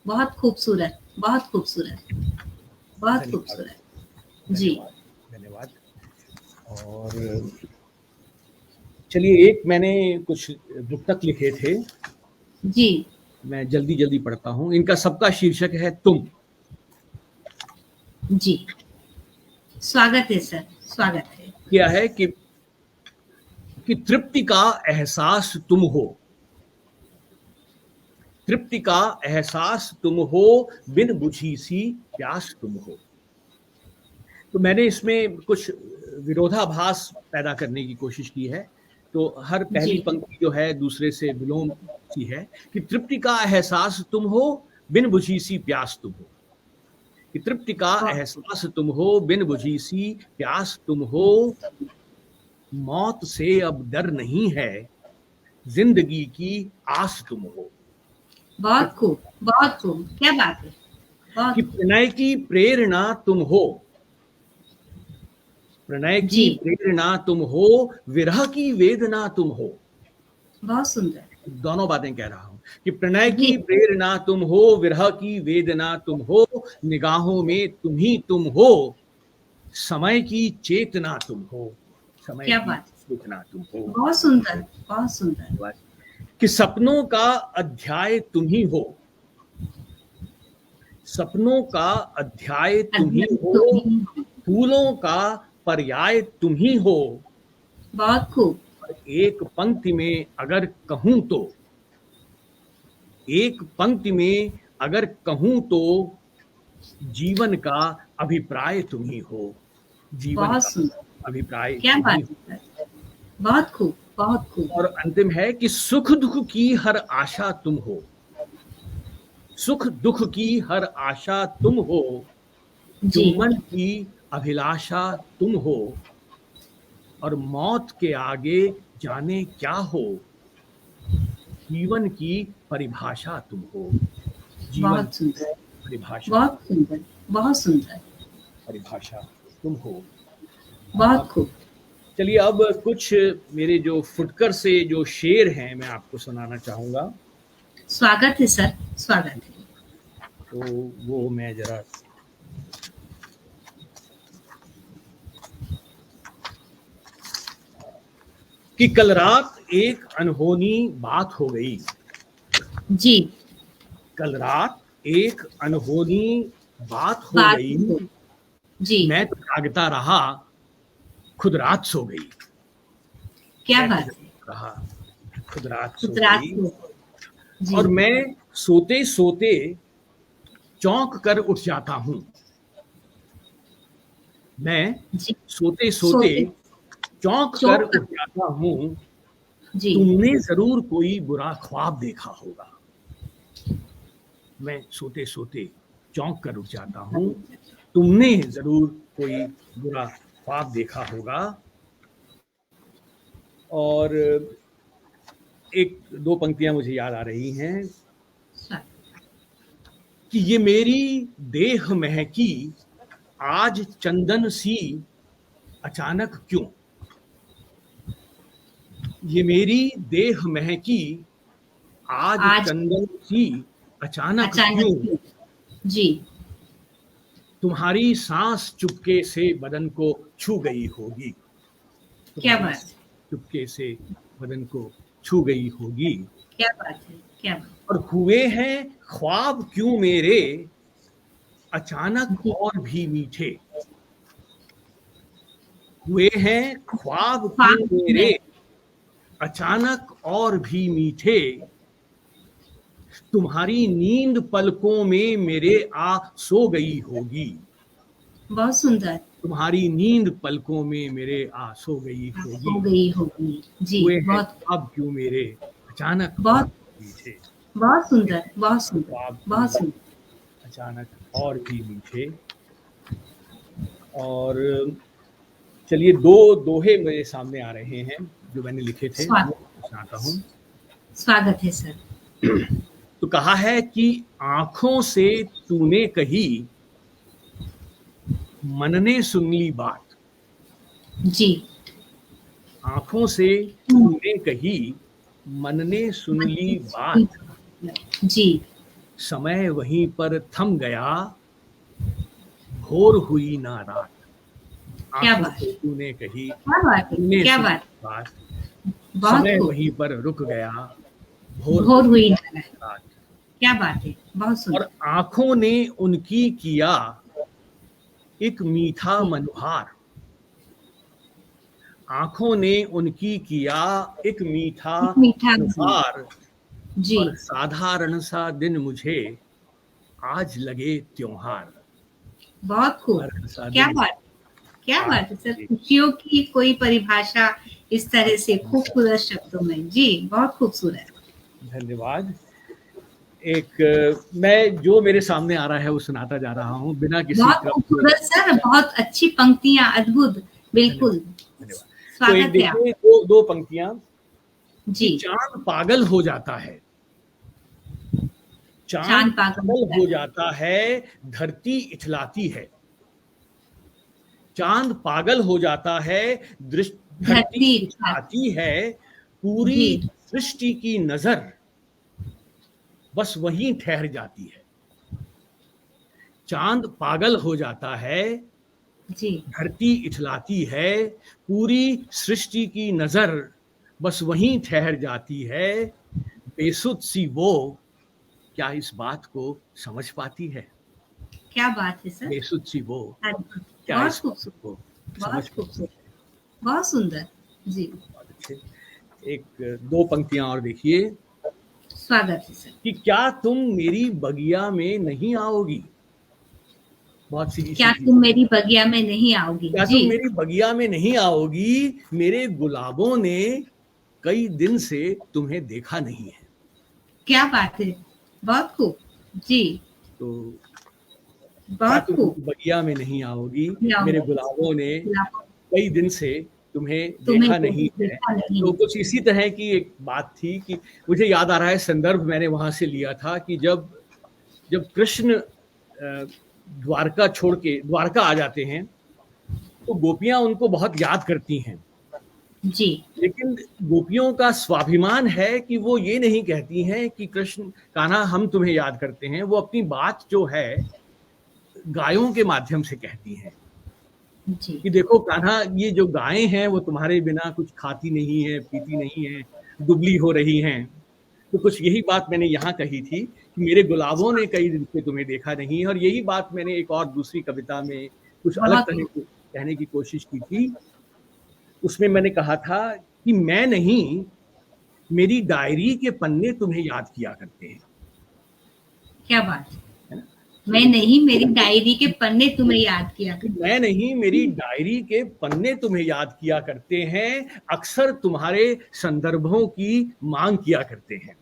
बहुत खूबसूरत, बहुत खूबसूरत, बहुत धन्यवाद, खूबसूरत। जी, धन्यवाद, धन्यवाद। और चलिए, एक मैंने कुछ मुक्तक लिखे थे, जी, मैं जल्दी जल्दी पढ़ता हूँ। इनका सबका शीर्षक है तुम। जी, स्वागत है सर, स्वागत है। क्या है कि तृप्ति का एहसास तुम हो, तृप्ति का एहसास तुम हो, बिन बुझी सी प्यास तुम हो। तो मैंने इसमें कुछ विरोधाभास पैदा करने की कोशिश की है। तो हर पहली जी, पंक्ति जो है दूसरे से विलोम सी है कि तृप्ति का एहसास तुम हो, बिन बुझी सी प्यास तुम हो। कि तृप्ति का बहुत एहसास तुम हो, बिन बुझी सी प्यास तुम हो, मौत से अब डर नहीं है, जिंदगी की आस तुम हो। कि, बहुत खूब, बहुत खूब, क्या बात है। कि बहुत खूब। प्रणय की प्रेरणा तुम हो, प्रणय की जी, प्रेरणा तुम हो, विरह की वेदना तुम हो। बहुत सुंदर। दोनों बातें कह रहा हूं कि प्रणय जी, की प्रेरणा तुम हो, विरह की वेदना तुम हो, निगाहों में तुम ही तुम हो, समय की चेतना तुम हो, समय क्या की बात चेतना तुम हो। है। बहुत सुंदर, बहुत सुंदर। कि सपनों का अध्याय तुम ही हो, सपनों का अध्याय तुम ही अध्ययन तो हो, भी हो। फूलों का पर्याय तुम ही हो। बहुत खूब। और एक पंक्ति में अगर कहूं तो, एक पंक्ति में अगर कहूं तो, जीवन का अभिप्राय तुम ही हो, जीवन बहुत का सुंदर, अभिप्राय क्या तुम ही बात हो। है सर। बहुत खूब, बहुत खूब। और अंतिम है कि सुख दुख की हर आशा तुम हो, सुख दुख की हर आशा तुम हो, जी, चुम्बन की अभिलाषा तुम हो, और मौत के आगे जाने क्या हो, जीवन की परिभाषा तुम हो, जीवन बहुत सुंदर, परिभाषा, बहुत सुंदर, बहुत सुंदर, परिभाषा तुम हो। बहुत अब खूब। चलिए, अब कुछ मेरे जो फुटकर से जो शेर हैं मैं आपको सुनाना चाहूंगा। स्वागत है सर, स्वागत है। तो वो मैं जरा, कि कल रात एक अनहोनी बात हो गई, जी, कल रात एक अनहोनी बात हो बात गई, हो। जी, मैं तो जागता रहा, खुद रात सो गई, क्या मैं तो बात है। जागता रहा, खुद रात सो खुद रात गई। को। जी, और मैं सोते सोते चौंक कर उठ जाता हूं, मैं जी, सोते सोते सोते चौंक कर चौक उठ कर। जाता हूं, जी, तुमने जरूर कोई बुरा ख्वाब देखा होगा। मैं सोते सोते चौंक कर उठ जाता हूं, तुमने जरूर कोई बुरा ख्वाब देखा होगा। और एक दो पंक्तियां मुझे याद आ रही हैं स्वागत। कि ये मेरी देह महकी आज चंदन सी अचानक क्यों, ये मेरी देह महकी आज आज चंदन सी अचानक अचानक क्यों, क्यों? जी, तुम्हारी सांस चुपके से बदन को छू गई होगी, क्या तुम्हारी बात है। चुपके से बदन को छू गई होगी। क्या बात है, क्या बात और हुए हैं ख्वाब क्यों मेरे अचानक जी, और भी मीठे, हुए हैं ख्वाब क्यों ख्वाब मेरे में अचानक और भी मीठे, तुम्हारी नींद पलकों में मेरे आ सो गई होगी। बहुत सुंदर तुम्हारी नींद पलकों में मेरे आ सो गई हो होगी। गई होगी। जी, हुए हैं बहुत ख्वाब क्यों मेरे अचानक और बहुत मीठे, बहुत सुंदर, बहुत सुंदर, ख्वाब क्यों बहुत सुंदर। अचानक और भी मीठे। और चलिए दो दोहे मेरे सामने आ रहे हैं जो मैंने लिखे थे, वो सुनाता हूँ। स्वागत है सर। तो कहा है कि आंखों से तूने कही मन ने सुन ली बात, जी, आंखों से तूने कही मन ने सुन ली बात, जी, समय वहीं पर थम गया भोर हुई ना रात। क्या आंखों बात से है, तूने कही क्या बात है, तूने क्या सुन बात, ली बात, बहुत समय खूब, वहीं पर रुक गया भोर भोर हुई ना रात। क्या बात है, बहुत और सुंदर। आंखों ने उनकी किया एक मीठा जी, मनोहार, आंखों ने उनकी किया एक मीठा एक मीठा बोल, मनोहार, जी, और साधारण सा दिन मुझे आज लगे त्योहार। बहुत खूब, साधारण सा क्या दिन बात, क्या आज बात है सर। लगे। खुशियों की कोई परिभाषा इस तरह से खूबसूरत शब्दों में, जी, बहुत खूबसूरत। धन्यवाद। एक मैं जो मेरे सामने आ रहा है वो सुनाता जा रहा हूँ बिना किसी बहुत क्रम के। खूबसूरत सर, बहुत अच्छी पंक्तियां, अद्भुत, धन्यवाद, बिल्कुल। धन्यवाद। तो एक स्वागत है आप। देखिए दो पंक्तियां कि जी, चांद पागल हो जाता है, चांद चांद पागल पागल होता हो है, जाता है धरती इठलाती है, चांद पागल हो जाता है धरती धरती था, इठलाती है, पूरी जी, सृष्टि की नजर बस वहीं ठहर जाती है। चांद पागल हो जाता है, जी, धरती इठलाती है, पूरी सृष्टि की नजर बस वहीं ठहर जाती है, बेसुध सी वो क्या इस बात को समझ पाती है, क्या बात है सर, बेसुध सी वो अद्भुत, क्या बहुत इस बात खूबसूरत, को समझ बहुत पाती खूबसूरत, है। बहुत सुंदर, जी, बहुत अच्छे। एक दो पंक्तियां और देखिए स्वागत है सर। कि क्या तुम मेरी बगिया में नहीं आओगी, बहुत सीधी क्या सीधी, तुम मेरी बगिया में नहीं आओगी, क्या जी, तुम मेरी बगिया में नहीं आओगी, मेरे गुलाबों ने कई दिन से तुम्हें देखा नहीं है। क्या बात है, बहुत खूब, जी, तो क्या बहुत तुम खूब, मेरी बगिया में नहीं आओगी, नहीं मेरे आओगी, गुलाबों ने गुलाबों, कई दिन से तुम्हें तुम्हें देखा नहीं है। देखा नहीं तो है, कुछ इसी तरह की एक बात थी कि मुझे याद आ रहा है, संदर्भ मैंने वहां से लिया था कि जब जब कृष्ण द्वारका छोड़ के द्वारका आ जाते हैं तो गोपियां उनको बहुत याद करती हैं, जी, लेकिन गोपियों का स्वाभिमान है कि वो ये नहीं कहती हैं कि कृष्ण कान्हा हम तुम्हें याद करते हैं, वो अपनी बात जो है गायों के माध्यम से कहती हैं जी, कि देखो कान्हा, ये जो गायें हैं वो तुम्हारे बिना कुछ खाती नहीं है, पीती नहीं है, दुबली हो रही हैं। तो कुछ यही बात मैंने यहाँ कही थी कि मेरे गुलाबों ने कई दिन से तुम्हें देखा नहीं है, और यही बात मैंने एक और दूसरी कविता में कुछ अलग बहुत तरह खूब, की कहने की कोशिश की थी। उसमें मैंने कहा था कि मैं नहीं, मेरी डायरी के पन्ने तुम्हें याद किया करते हैं, क्या बात है, है ना? मैं नहीं, मेरी डायरी के पन्ने तुम्हें याद किया कि करते मैं नहीं, मेरी डायरी के पन्ने तुम्हें याद किया करते हैं, अक्सर तुम्हारे संदर्भों की मांग किया करते हैं।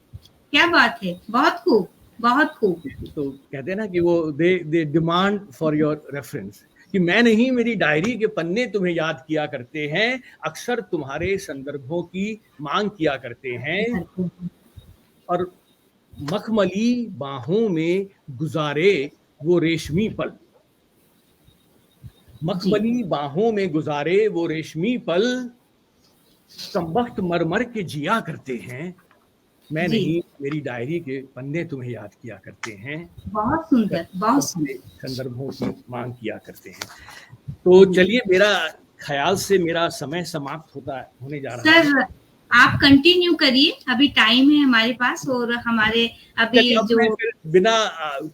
क्या बात है, बहुत खूब, बहुत खूब, तो कहते हैं ना कि वो they demand for your reference, कि मैं नहीं, मेरी डायरी के पन्ने तुम्हें याद किया करते हैं, अक्सर तुम्हारे संदर्भों की मांग किया करते हैं, और मखमली बाहों में गुजारे वो रेशमी पल, जी, मखमली बाहों में गुजारे वो रेशमी पल, कमबख्त मर के जिया करते हैं, मैं जी, नहीं, मेरी डायरी के पन्ने तुम्हें याद किया करते हैं, बहुत सुंदर, बहुत तुम्हारे सुंदर, संदर्भों की मांग किया करते हैं। तो चलिए मेरा ख्याल से मेरा समय समाप्त होने जा रहा है। सर आप कंटिन्यू करिए, अभी टाइम है हमारे पास, और हमारे अभी चलिए, अब जो मैं फिर बिना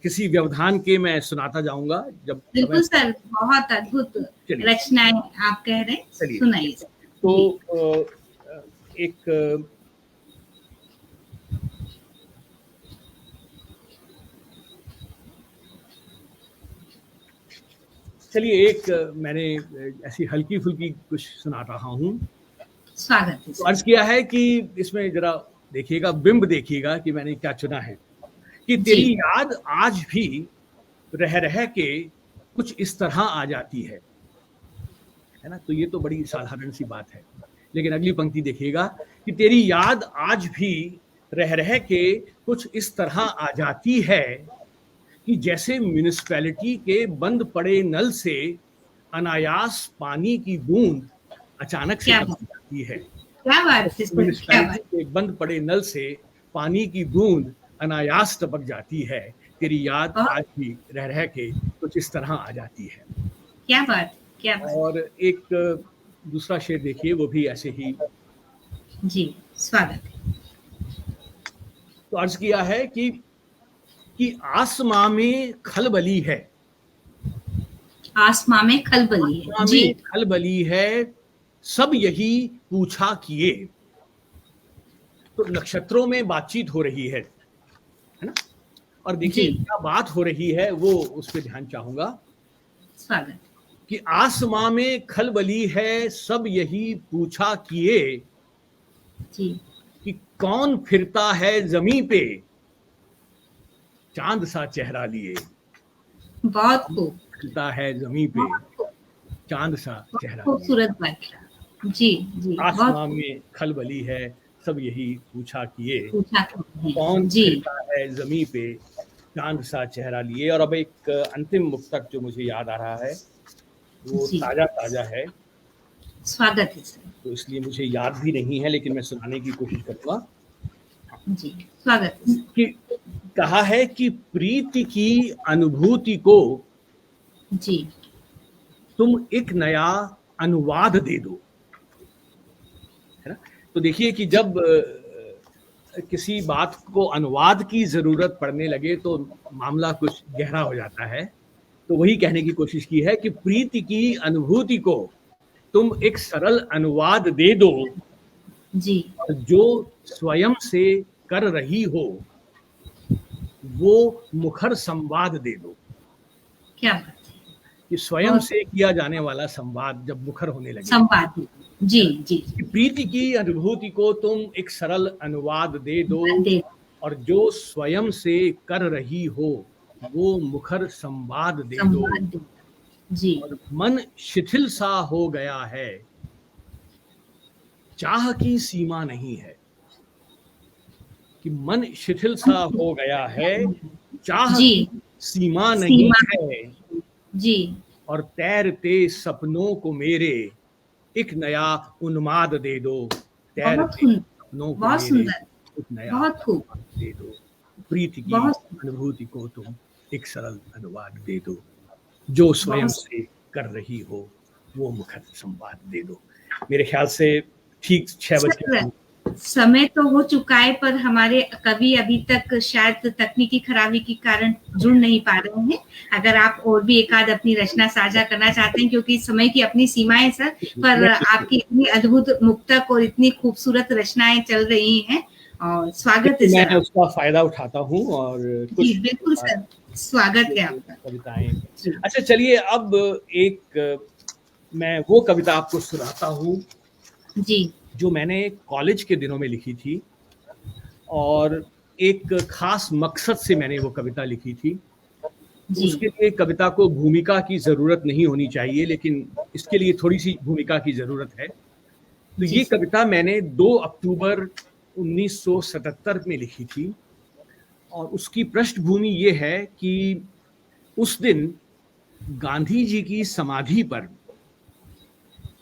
किसी व्यवधान के मैं सुनाता जाऊंगा जब बिल्कुल समय। सर, बहुत अद्भुत चलिए रचनाएं आप कह रहे हैं, चलिए सुनाइए सर। तो जी एक चलिए मैंने ऐसी हल्की फुल्की कुछ सुना रहा हूँ। स्वागत है तो सर। अर्ज किया है कि इसमें जरा देखिएगा, बिंब देखिएगा कि मैंने क्या चुना है। कि जी तेरी याद आज भी रह रह के कुछ इस तरह आ जाती है ना। तो ये तो बड़ी साधारण सी बात है, लेकिन अगली पंक्ति देखिएगा कि तेरी याद आज भी रह रह के कुछ इस तरह आ जाती है कि जैसे म्यूनिसिपैलिटी के बंद पड़े नल से अनायास पानी की बूंद अचानक से क्या टपक बात, जाती है। क्या बात है सर, क्या म्यूनिसिपैलिटी बात। के बंद पड़े नल से पानी की बूंद अनायास टपक जाती है, तेरी याद बहुत आज भी रह रह के कुछ इस तरह आ जाती है। क्या बात, क्या बात। और एक दूसरा शेर देखिए, वो भी ऐसे ही। जी स्वागत है। तो अर्ज किया है कि आसमां में खलबली है, आसमां में खलबली है। आसमां जी में खलबली है, सब यही पूछा किए। तो नक्षत्रों में बातचीत हो रही है ना। और देखिए जी क्या बात हो रही है, वो उस पर ध्यान चाहूंगा। स्वागत। कि आसमां में खलबली है, सब यही पूछा किए जी कि कौन फिरता है जमीन पे चांद सा चेहरा लिए। बहुत खूब, फिरता है जमीन पे बहुत खूब, चांद सा बहुत चेहरा लिए। खूबसूरत बात। जी जी बहुत आसमां खूब। में खलबली है, सब यही पूछा किए पूछा करते कौन हैं। जी फिरता है जमीन पे चांद सा चेहरा लिए। और अब एक अंतिम मुक्तक जो मुझे याद आ रहा है, वो जी ताजा ताजा है, स्वागत है सर। तो इसलिए मुझे याद भी नहीं है, लेकिन मैं सुनाने की कोशिश करूंगा। जी स्वागत है सर। कि कहा है कि प्रीति की अनुभूति को जी तुम एक नया अनुवाद दे दो, है ना। तो देखिए कि जी जब किसी बात को अनुवाद की जरूरत पड़ने लगे तो मामला कुछ गहरा हो जाता है। तो वही कहने की कोशिश की है कि प्रीति की अनुभूति को तुम एक सरल अनुवाद दे दो, जी और जो स्वयं से कर रही हो वो मुखर संवाद दे दो। क्या बात है। कि स्वयं बहुत से किया जाने वाला संवाद जब मुखर होने लगे, संवाद। जी जी कि प्रीति की अनुभूति को तुम एक सरल अनुवाद दे दो, दे और जो स्वयं से कर रही हो वो मुखर संवाद दे दो। संवाद दे। जी और मन शिथिल सा हो गया है, चाह की सीमा नहीं है। कि मन शिथिल सा हो गया है, चाह जी की सीमा नहीं सीमा। है। जी और तैरते सपनों को मेरे एक नया उन्माद दे दो। बहुत तैरते सुंदर, सपनों को बहुत मेरे सुंदर, एक नया बहुत खूब, उन्माद दे दो। प्रीति की बहुत अनुभूति को तुम एक सरल अनुवाद दे दो, जो स्वयं बहुत। से कर रही हो वो मुखर संवाद दे दो। मेरे ख्याल से ठीक 6 बज सर के समय तो हो चुका है, पर हमारे कवि अभी तक शायद तकनीकी खराबी के कारण जुड़ नहीं पा रहे हैं। अगर आप और भी एक आध अपनी रचना साझा करना चाहते हैं, क्योंकि समय की अपनी सीमाएं सर, पर आपकी इतनी अद्भुत मुक्तक और इतनी खूबसूरत रचनाएं चल रही हैं, और स्वागत है मैं सर। उसका फायदा उठाता हूँ और जी कुछ बिल्कुल सर, स्वागत है आपका। कविताएं। जी अच्छा चलिए, अब एक मैं वो कविता आपको सुनाता हूँ जी जो मैंने कॉलेज के दिनों में लिखी थी, और एक खास मकसद से मैंने वो कविता लिखी थी। तो जी उसके लिए कविता को भूमिका की जरूरत नहीं होनी चाहिए, लेकिन इसके लिए थोड़ी सी भूमिका की जरूरत है। तो जी ये सर। कविता मैंने 2 अक्टूबर 1977 में लिखी थी, और उसकी पृष्ठभूमि ये है कि उस दिन गांधी जी की समाधि पर,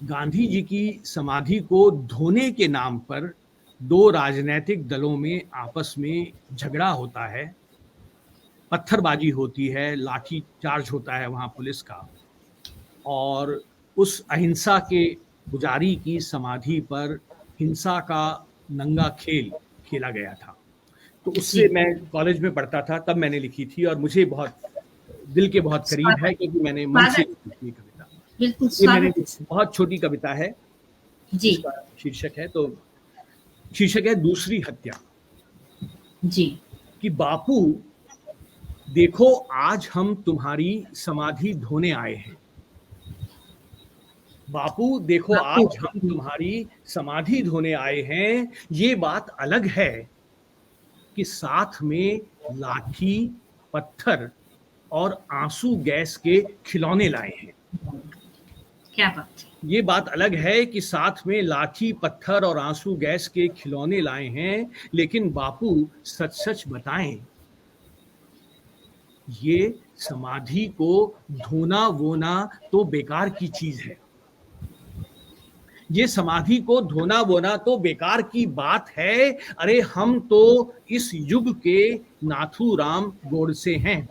गांधी जी की समाधि को धोने के नाम पर 2 राजनीतिक दलों में आपस में झगड़ा होता है, पत्थरबाजी होती है, लाठी चार्ज होता है वहां पुलिस का। और उस अहिंसा के पुजारी की समाधि पर हिंसा का नंगा खेल खेला गया था। तो उससे जी मैं कॉलेज में पढ़ता था, तब मैंने लिखी थी और मुझे बहुत दिल के बहुत करीब है, स्वागत क्योंकि मैंने मन से स्वागत लिखी थी ये कविता। बिल्कुल ये मेरी स्वागत है सर। बहुत छोटी कविता है, जी जिसका शीर्षक है, तो शीर्षक है दूसरी हत्या। जी कि बापू देखो, आज हम तुम्हारी समाधि धोने आए हैं। बापू देखो, बापू आज हम तुम्हारी समाधि धोने आए हैं। ये बात अलग है कि साथ में लाठी, पत्थर और आंसू गैस के खिलौने लाए हैं। क्या बात है। ये बात अलग है कि साथ में लाठी, पत्थर और आंसू गैस के खिलौने लाए हैं, लेकिन बापू सच सच बताएं, ये समाधि को धोना वोना तो बेकार की चीज है। ये समाधि को धोना वोना तो बेकार की बात है। अरे हम तो इस युग के नाथूराम गोडसे हैं।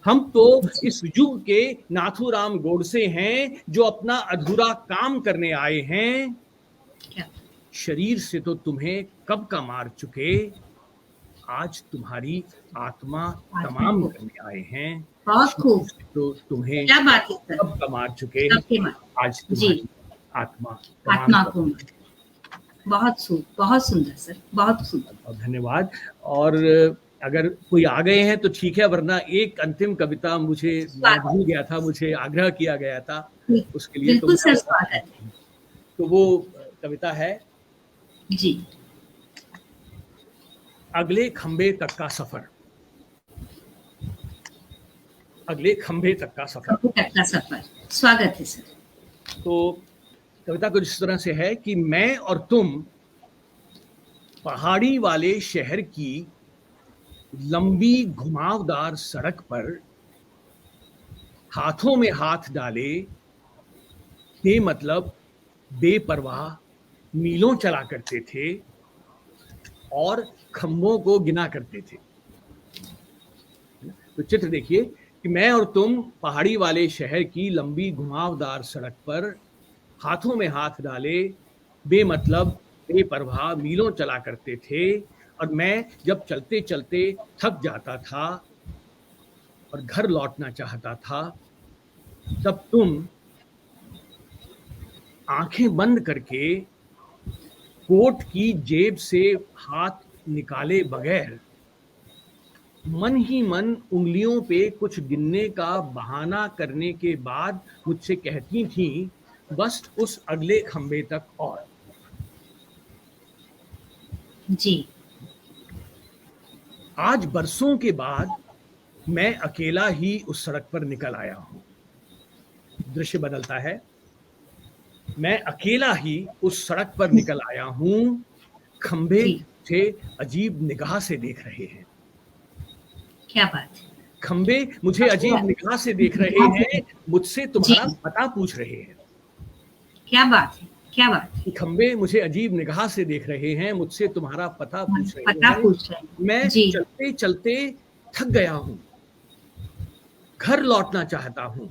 हम तो इस युग के नाथूराम गोडसे हैं, जो अपना अधूरा काम करने आए हैं। क्या शरीर से तो तुम्हें कब का मार चुके, आज तुम्हारी आत्मा आत्मा तमाम को करने आए हैं। बहुत शरीर खूब। से तो तुम्हें क्या बात है सर। कब का मार चुके, सबके मन। आज जी तुम्हारी आत्मा तमाम आत्मा को करने। बहुत सुंदर सर, बहुत सुंदर। और धन्यवाद। और अगर कोई आ गए हैं तो ठीक है, वरना एक अंतिम कविता मैं भूल गया था, मुझे आग्रह किया गया था उसके लिए, तो बिल्कुल सर स्वागत है। तो वो कविता है जी अगले खंबे तक का सफर। अगले खंबे तक का सफर। खंबे तक का सफर। स्वागत है सर। तो कविता कुछ इस तरह से है कि मैं और तुम पहाड़ी वाले शहर की लंबी घुमावदार सड़क पर हाथों में हाथ डाले, बेमतलब बेपरवाह मीलों चला करते थे और खंभों को गिना करते थे। तो चित्र देखिए कि मैं और तुम पहाड़ी वाले शहर की लंबी घुमावदार सड़क पर हाथों में हाथ डाले, बेमतलब बेपरवाह मीलों चला करते थे। और मैं जब चलते चलते थक जाता था और घर लौटना चाहता था, तब तुम आंखें बंद करके कोट की जेब से हाथ निकाले बगैर मन ही मन उंगलियों पे कुछ गिनने का बहाना करने के बाद मुझसे कहती थीं, बस उस अगले खंबे तक और। जी आज बरसों के बाद मैं अकेला ही उस सड़क पर निकल आया हूं। दृश्य बदलता है। मैं अकेला ही उस सड़क पर निकल आया हूं। खंबे जी मुझे अजीब निगाह से देख रहे हैं। क्या बात है। खंबे मुझे अजीब निगाह से देख रहे हैं, मुझसे तुम्हारा पता पूछ रहे हैं। क्या बात है, क्या बात है। खंबे मुझे अजीब निगाह से देख रहे हैं, मुझसे तुम्हारा पता पूछ रहे पता हैं। पूछ रहे हैं। मैं जी चलते चलते थक गया हूं, घर लौटना चाहता हूं,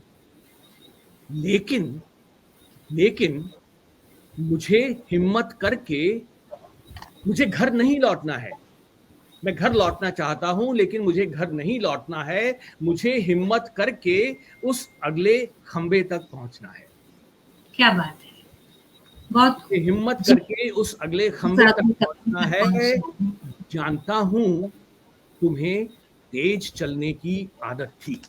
लेकिन लेकिन मुझे हिम्मत करके मुझे घर नहीं लौटना है। मैं घर लौटना चाहता हूं, लेकिन मुझे घर नहीं लौटना है। मुझे हिम्मत करके उस अगले खंबे तक पहुंचना है। क्या बात है। बहुत हिम्मत करके उस अगले खंबे तक पहुंचना है। जानता हूं तुम्हें तेज चलने की आदत थी।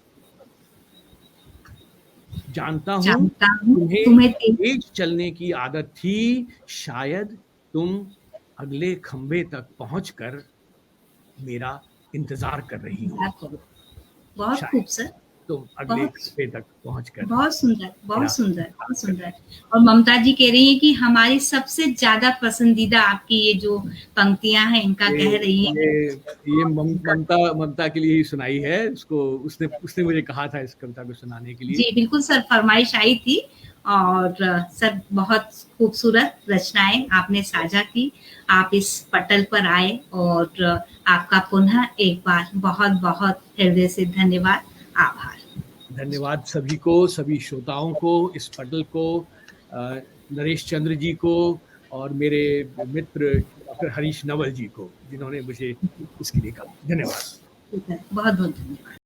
जानता हूं तुम्हें तेज चलने की आदत थी। शायद तुम अगले खंबे तक पहुंचकर मेरा इंतजार कर रही हो। बहुत खूब सर। तुम अगले खंबे तक पहुंचकर। बहुत सुंदर, बहुत सुंदर, बहुत सुंदर। और ममता जी कह रही हैं कि हमारी सबसे ज्यादा पसंदीदा आपकी ये जो पंक्तियां हैं इनका कह रही हैं। ये ममता के लिए ही सुनाई है। उसने मुझे कहा था इस कविता को सुनाने के लिए। जी बिल्कुल सर, फरमाइश आई थी। और सर बहुत खूबसूरत रचनाएं आपने साझा की। आप इस पटल पर आए और आपका पुनः एक बार बहुत बहुत हृदय से धन्यवाद, आभार। धन्यवाद सभी को, सभी श्रोताओं को, इस पटल को, नरेश चंद्र जी को और मेरे मित्र डॉक्टर हरीश नवल जी को, जिन्होंने मुझे इसके लिए कहा। धन्यवाद। बहुत बहुत धन्यवाद।